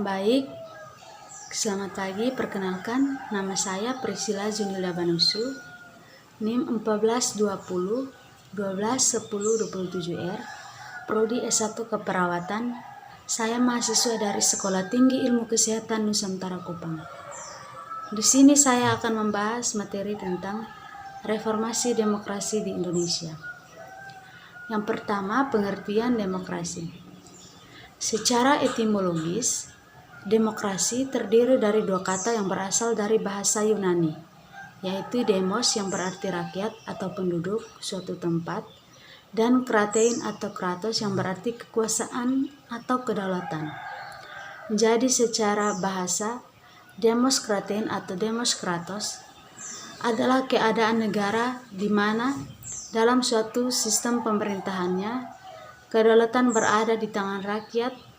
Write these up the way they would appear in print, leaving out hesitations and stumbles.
Baik, selamat pagi. Perkenalkan, nama saya Priscilla Junilda Banusu, NIM 1420 121027R, Prodi S1 Keperawatan. Saya mahasiswa dari Sekolah Tinggi Ilmu Kesehatan Nusantara Kupang. Di sini saya akan membahas materi tentang reformasi demokrasi di Indonesia. Yang pertama, pengertian demokrasi. Secara etimologis, demokrasi terdiri dari dua kata yang berasal dari bahasa Yunani, yaitu demos yang berarti rakyat atau penduduk suatu tempat, dan kratein atau kratos yang berarti kekuasaan atau kedaulatan. Jadi secara bahasa, demos kratein atau demos kratos adalah keadaan negara di mana dalam suatu sistem pemerintahannya, kedaulatan berada di tangan rakyat,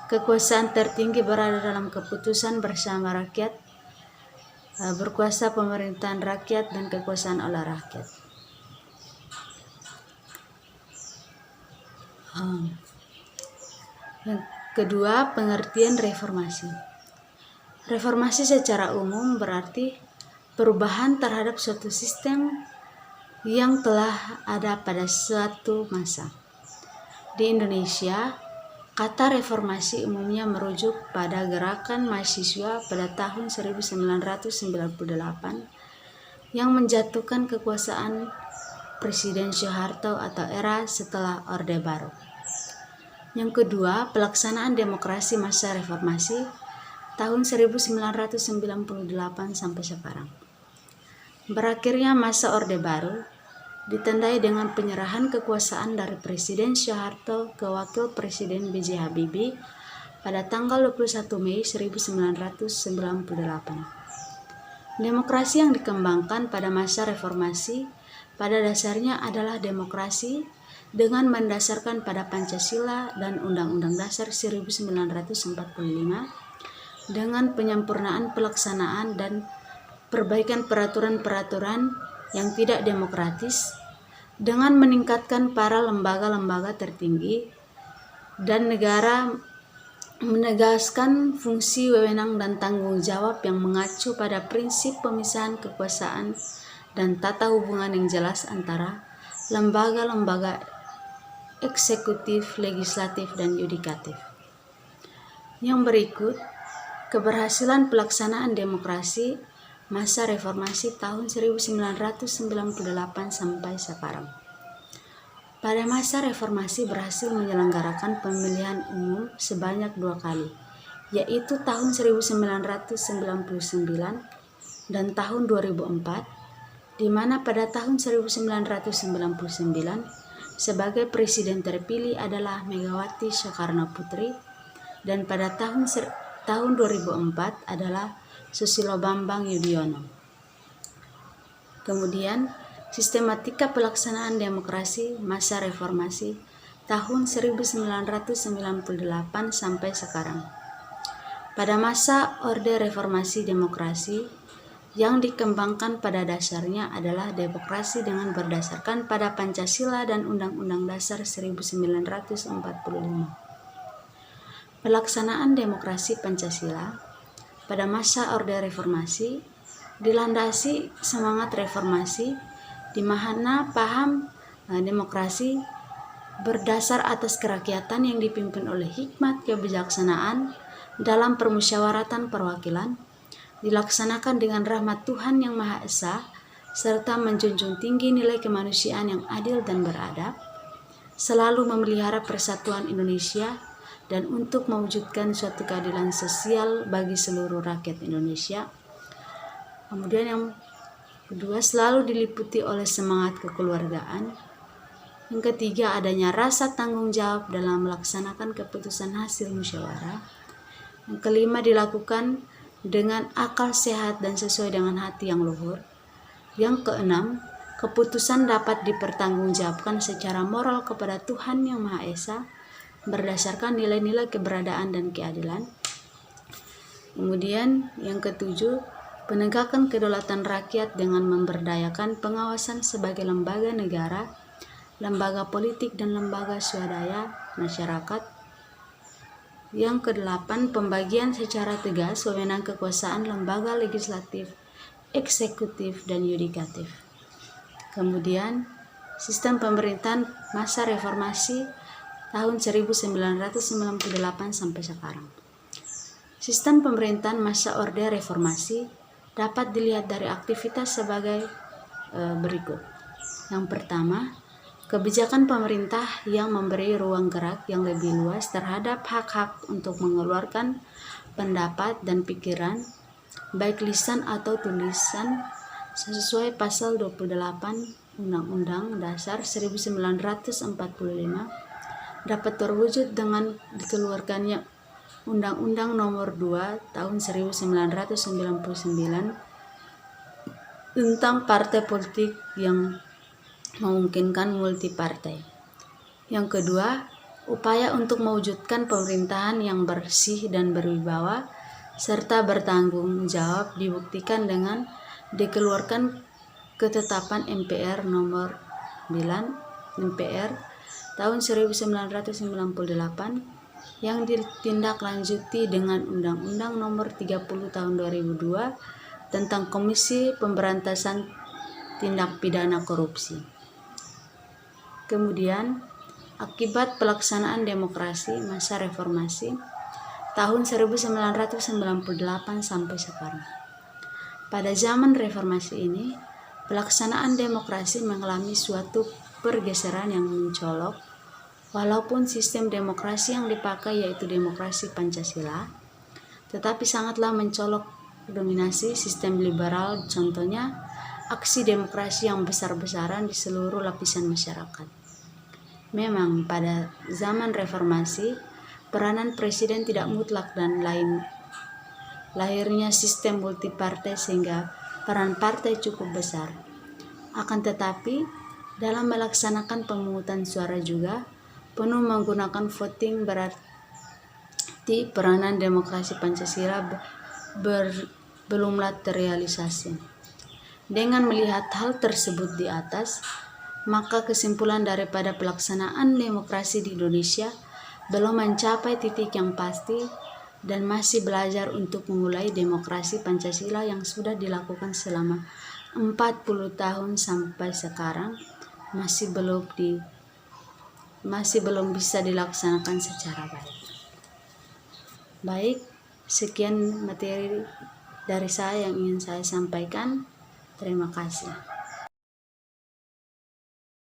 kekuasaan tertinggi berada dalam keputusan bersama rakyat, berkuasa pemerintahan rakyat dan kekuasaan oleh rakyat. Yang kedua, pengertian reformasi. Reformasi secara umum berarti perubahan terhadap suatu sistem yang telah ada pada suatu masa. Di Indonesia, kata reformasi umumnya merujuk pada gerakan mahasiswa pada tahun 1998 yang menjatuhkan kekuasaan Presiden Soeharto atau era setelah Orde Baru. Yang kedua, pelaksanaan demokrasi masa reformasi tahun 1998 sampai sekarang. Berakhirnya masa Orde Baru ditandai dengan penyerahan kekuasaan dari Presiden Soeharto ke Wakil Presiden B.J. Habibie pada tanggal 21 Mei 1998. Demokrasi yang dikembangkan pada masa reformasi pada dasarnya adalah demokrasi dengan mendasarkan pada Pancasila dan Undang-Undang Dasar 1945 dengan penyempurnaan pelaksanaan dan perbaikan peraturan-peraturan yang tidak demokratis dengan meningkatkan para lembaga-lembaga tertinggi dan negara menegaskan fungsi wewenang dan tanggung jawab yang mengacu pada prinsip pemisahan kekuasaan dan tata hubungan yang jelas antara lembaga-lembaga eksekutif, legislatif, dan yudikatif. Yang berikut, keberhasilan pelaksanaan demokrasi masa reformasi tahun 1998 sampai sekarang. Pada masa reformasi berhasil menyelenggarakan pemilihan umum sebanyak 2 kali, yaitu tahun 1999 dan tahun 2004, di mana pada tahun 1999 sebagai presiden terpilih adalah Megawati Soekarnoputri dan pada tahun 2004 adalah Susilo Bambang Yudhoyono. Kemudian, sistematika pelaksanaan demokrasi masa reformasi tahun 1998 sampai sekarang. Pada masa Orde Reformasi Demokrasi, yang dikembangkan pada dasarnya adalah demokrasi dengan berdasarkan pada Pancasila dan Undang-Undang Dasar 1945. Pelaksanaan demokrasi Pancasila pada masa Orde Reformasi dilandasi semangat reformasi di mana paham demokrasi berdasar atas kerakyatan yang dipimpin oleh hikmat kebijaksanaan dalam permusyawaratan perwakilan, dilaksanakan dengan rahmat Tuhan Yang Maha Esa, serta menjunjung tinggi nilai kemanusiaan yang adil dan beradab, selalu memelihara persatuan Indonesia, dan untuk mewujudkan suatu keadilan sosial bagi seluruh rakyat Indonesia. Kemudian yang kedua, selalu diliputi oleh semangat kekeluargaan. Yang ketiga, adanya rasa tanggung jawab dalam melaksanakan keputusan hasil musyawarah. Yang kelima, dilakukan dengan akal sehat dan sesuai dengan hati yang luhur. Yang keenam, keputusan dapat dipertanggungjawabkan secara moral kepada Tuhan Yang Maha Esa berdasarkan nilai-nilai keberadaan dan keadilan. Kemudian yang ketujuh, penegakan kedaulatan rakyat dengan memberdayakan pengawasan sebagai lembaga negara, lembaga politik, dan lembaga swadaya masyarakat. Yang kedelapan, pembagian secara tegas wewenang kekuasaan lembaga legislatif, eksekutif, dan yudikatif. Kemudian, sistem pemerintahan masa reformasi tahun 1998 sampai sekarang. Sistem pemerintahan masa Orde Reformasi dapat dilihat dari aktivitas sebagai berikut. Yang pertama, kebijakan pemerintah yang memberi ruang gerak yang lebih luas terhadap hak-hak untuk mengeluarkan pendapat dan pikiran, baik lisan atau tulisan, sesuai pasal 28 Undang-Undang Dasar 1945, dapat terwujud dengan dikeluarkannya Undang-Undang Nomor 2 Tahun 1999 tentang partai politik yang memungkinkan multipartai. Yang kedua, upaya untuk mewujudkan pemerintahan yang bersih dan berwibawa serta bertanggung jawab dibuktikan dengan dikeluarkan ketetapan MPR Nomor 9 MPR tahun 1998 yang ditindaklanjuti dengan Undang-Undang Nomor 30 Tahun 2002 tentang Komisi Pemberantasan Tindak Pidana Korupsi. Kemudian, akibat pelaksanaan demokrasi masa reformasi tahun 1998 sampai sekarang. Pada zaman reformasi ini, pelaksanaan demokrasi mengalami suatu pergeseran yang mencolok, walaupun sistem demokrasi yang dipakai yaitu demokrasi Pancasila, tetapi sangatlah mencolok dominasi sistem liberal, contohnya aksi demokrasi yang besar-besaran di seluruh lapisan masyarakat. Memang pada zaman reformasi, peranan presiden tidak mutlak dan lahirnya sistem multipartai sehingga peran partai cukup besar. Akan tetapi, dalam melaksanakan pemungutan suara juga penuh menggunakan voting, berarti peranan demokrasi Pancasila belumlah terrealisasi. Dengan melihat hal tersebut di atas, maka kesimpulan daripada pelaksanaan demokrasi di Indonesia belum mencapai titik yang pasti dan masih belajar untuk memulai demokrasi Pancasila yang sudah dilakukan selama 40 tahun sampai sekarang masih belum bisa dilaksanakan secara baik. Baik, sekian materi dari saya yang ingin saya sampaikan. Terima kasih.